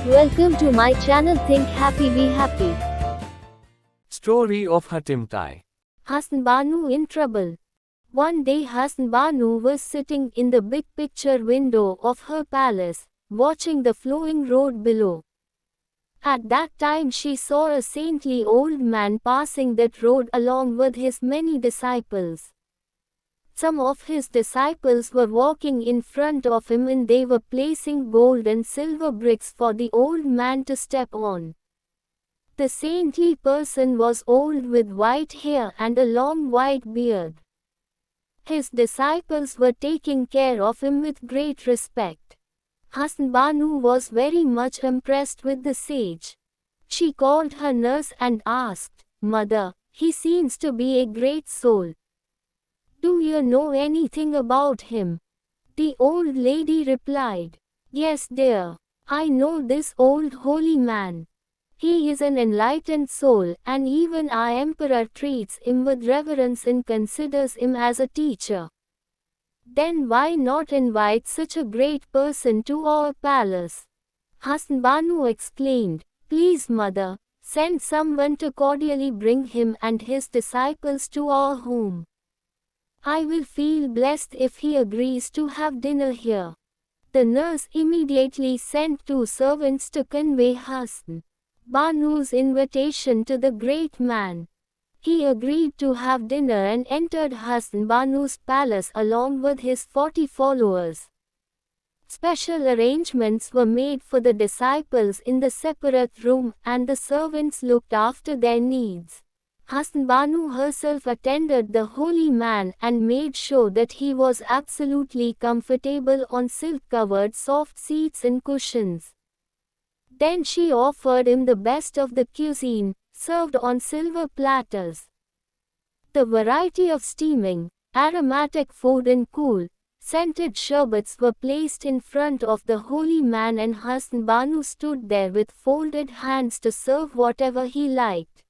Welcome to my channel Think Happy Be Happy. Story of HATIMTAI. Husn Banu in trouble. One day Husn Banu was sitting in the big picture window of her palace, watching the flowing road below. At that time she saw a saintly old man passing that road along with his many disciples. Some of his disciples were walking in front of him and they were placing gold and silver bricks for the old man to step on. The saintly person was old with white hair and a long white beard. His disciples were taking care of him with great respect. Husn Banu was very much impressed with the sage. She called her nurse and asked, "Mother, he seems to be a great soul. Do you know anything about him?" The old lady replied, "Yes, dear. I know this old holy man. He is an enlightened soul, and even our emperor treats him with reverence and considers him as a teacher. Then why not invite such a great person to our palace?" Husn Banu exclaimed, "Please, mother, send someone to cordially bring him and his disciples to our home. I will feel blessed if he agrees to have dinner here." The nurse immediately sent 2 servants to convey Husn Banu's invitation to the great man. He agreed to have dinner and entered Husn Banu's palace along with his 40 followers. Special arrangements were made for the disciples in the separate room and the servants looked after their needs. Husn Banu herself attended the holy man and made sure that he was absolutely comfortable on silk-covered soft seats and cushions. Then she offered him the best of the cuisine, served on silver platters. The variety of steaming, aromatic food and cool, scented sherbets were placed in front of the holy man and Husn Banu stood there with folded hands to serve whatever he liked.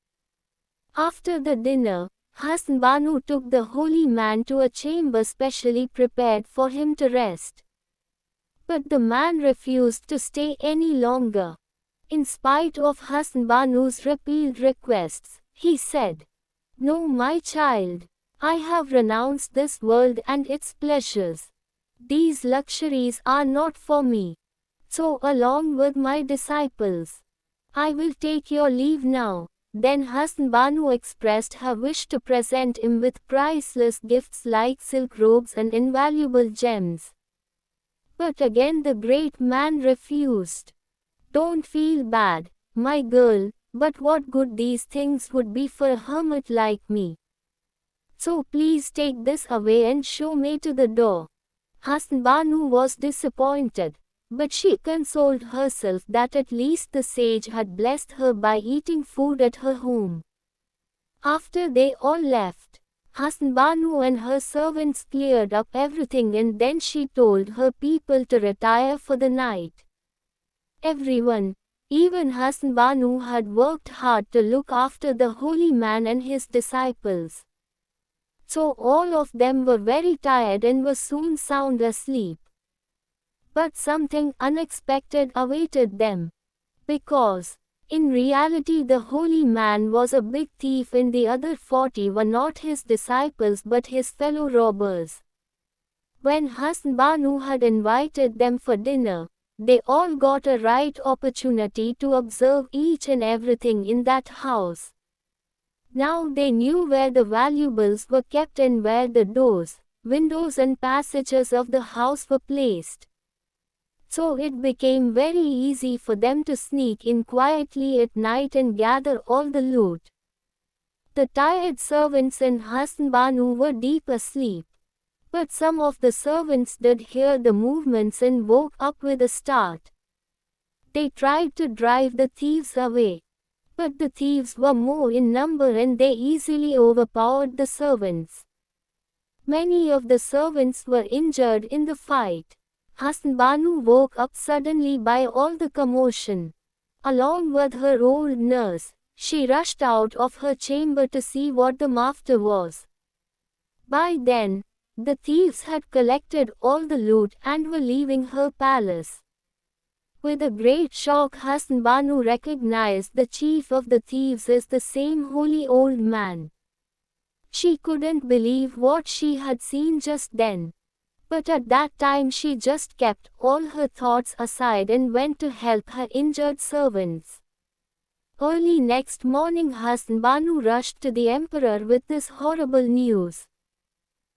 After the dinner, Husn Banu took the holy man to a chamber specially prepared for him to rest. But the man refused to stay any longer. In spite of Husn Banu's repeated requests, he said, "No, my child, I have renounced this world and its pleasures. These luxuries are not for me. So along with my disciples, I will take your leave now." Then Husn Banu expressed her wish to present him with priceless gifts like silk robes and invaluable gems. But again the great man refused. "Don't feel bad, my girl, but what good these things would be for a hermit like me. So please take this away and show me to the door." Husn Banu was disappointed, but she consoled herself that at least the sage had blessed her by eating food at her home. After they all left, Husn Banu and her servants cleared up everything and then she told her people to retire for the night. Everyone, even Husn Banu, had worked hard to look after the holy man and his disciples. So all of them were very tired and were soon sound asleep. But something unexpected awaited them. Because, in reality, the holy man was a big thief and the other 40 were not his disciples but his fellow robbers. When Husn Banu had invited them for dinner, they all got a right opportunity to observe each and everything in that house. Now they knew where the valuables were kept and where the doors, windows and passages of the house were placed. So it became very easy for them to sneak in quietly at night and gather all the loot. The tired servants and Husn Banu were deep asleep. But some of the servants did hear the movements and woke up with a start. They tried to drive the thieves away. But the thieves were more in number and they easily overpowered the servants. Many of the servants were injured in the fight. Husn Banu woke up suddenly by all the commotion. Along with her old nurse, she rushed out of her chamber to see what the matter was. By then, the thieves had collected all the loot and were leaving her palace. With a great shock, Husn Banu recognized the chief of the thieves as the same holy old man. She couldn't believe what she had seen just then. But at that time she just kept all her thoughts aside and went to help her injured servants. Early next morning, Husn Banu rushed to the emperor with this horrible news.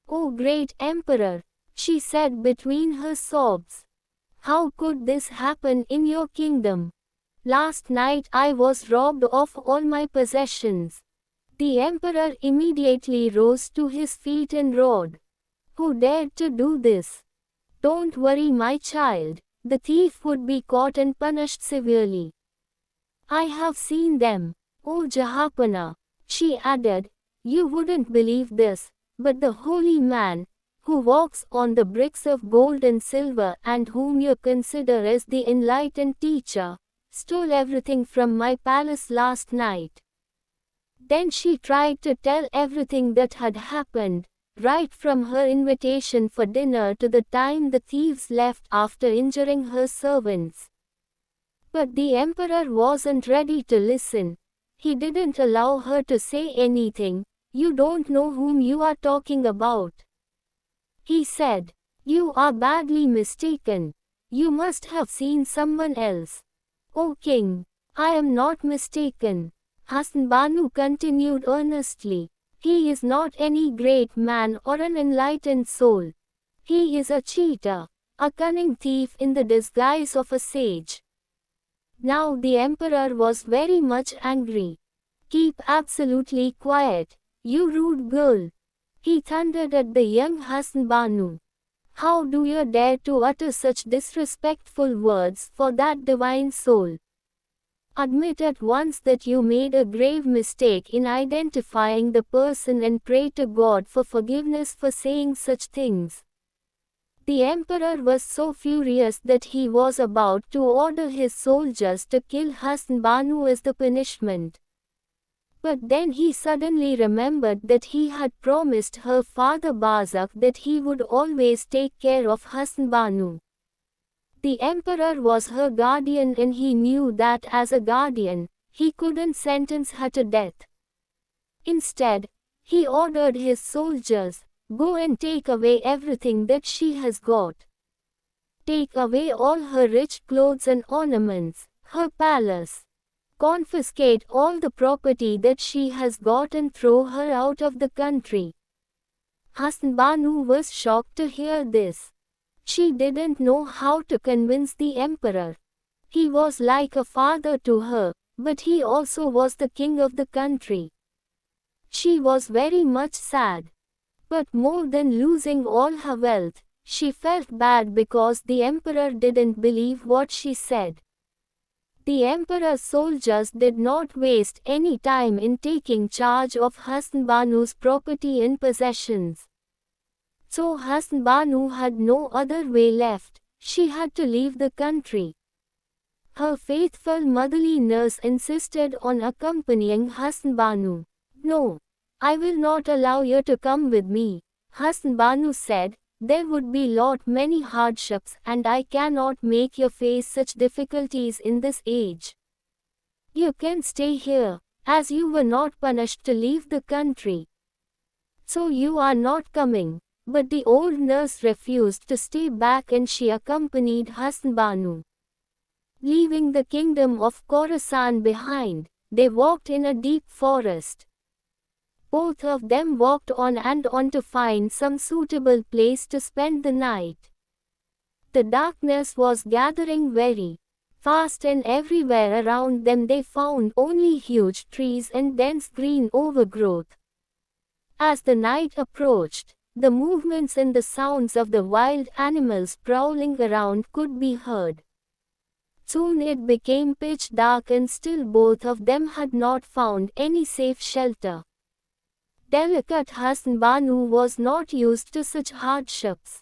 "Oh great emperor," she said between her sobs. "How could this happen in your kingdom? Last night I was robbed of all my possessions." The emperor immediately rose to his feet and roared, "Who dared to do this? Don't worry, my child, the thief would be caught and punished severely. I have seen them. Oh Jahapana," she added, "you wouldn't believe this, but the holy man, who walks on the bricks of gold and silver and whom you consider as the enlightened teacher, stole everything from my palace last night." Then she tried to tell everything that had happened, right from her invitation for dinner to the time the thieves left after injuring her servants. But the emperor wasn't ready to listen. He didn't allow her to say anything. "You don't know whom you are talking about," he said. "You are badly mistaken. You must have seen someone else." "O king, I am not mistaken," Husn Banu continued earnestly. "He is not any great man or an enlightened soul. He is a cheater, a cunning thief in the disguise of a sage." Now the emperor was very much angry. "Keep absolutely quiet, you rude girl," he thundered at the young Husn Banu. "How do you dare to utter such disrespectful words for that divine soul? Admit at once that you made a grave mistake in identifying the person and pray to God for forgiveness for saying such things." The emperor was so furious that he was about to order his soldiers to kill Husn Banu as the punishment. But then he suddenly remembered that he had promised her father Bazak that he would always take care of Husn Banu. The emperor was her guardian and he knew that as a guardian, he couldn't sentence her to death. Instead, he ordered his soldiers, "Go and take away everything that she has got. Take away all her rich clothes and ornaments, her palace. Confiscate all the property that she has got and throw her out of the country." Husn Banu was shocked to hear this. She didn't know how to convince the emperor. He was like a father to her, but he also was the king of the country. She was very much sad. But more than losing all her wealth, she felt bad because the emperor didn't believe what she said. The emperor's soldiers did not waste any time in taking charge of Husn Banu's property and possessions. So Husn Banu had no other way left. She had to leave the country. Her faithful motherly nurse insisted on accompanying Husn Banu. "No, I will not allow you to come with me," Husn Banu said. "There would be many hardships and I cannot make you face such difficulties in this age. You can stay here, as you were not punished to leave the country. So you are not coming." But the old nurse refused to stay back and she accompanied Husn Banu. Leaving the kingdom of Khorasan behind, they walked in a deep forest. Both of them walked on and on to find some suitable place to spend the night. The darkness was gathering very fast and everywhere around them they found only huge trees and dense green overgrowth. As the night approached, the movements and the sounds of the wild animals prowling around could be heard. Soon it became pitch dark and still both of them had not found any safe shelter. Delicate Husn Banu was not used to such hardships.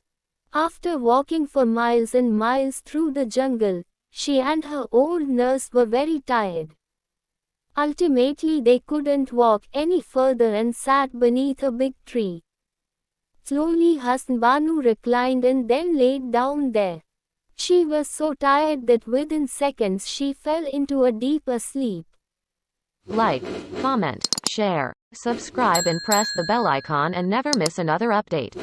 After walking for miles and miles through the jungle, she and her old nurse were very tired. Ultimately they couldn't walk any further and sat beneath a big tree. Slowly Husn Banu reclined and then laid down there. She was so tired that within seconds she fell into a deeper sleep. Like, comment, share, subscribe and press the bell icon and never miss another update.